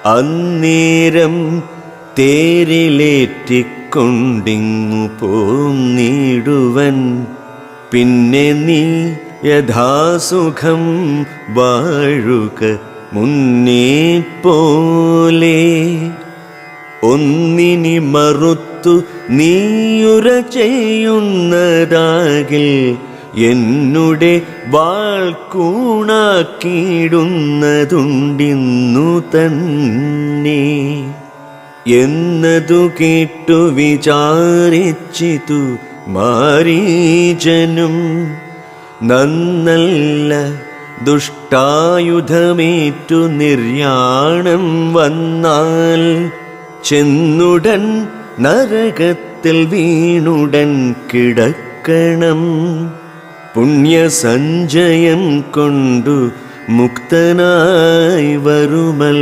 അന്നേരം തേരിലേറ്റിക്കൊണ്ടിങ്ങു പോന്നിടുവൻ. പിന്നെ നീ യഥാസുഖം വാഴുക മുന്നേ പോലെ. ഒന്നിനി മറുത്തു നീയുര ചെയ്യുന്നതാകിൽ എന്നുടെ വാൾക്കൂണാക്കിയിടുന്നതുണ്ടിന്നു തന്നെ എന്നതു കേട്ടു വിചാരിച്ചിതു മാരീചനും. നന്നല്ല ദുഷ്ടായുധമേറ്റു നിർയാണം വന്നാൽ ചെന്നുടൻ നരകത്തിൽ വീണുടൻ കിടക്കണം. പുണ്യസഞ്ചയം കൊണ്ടു മുക്തനായി വരുമൽ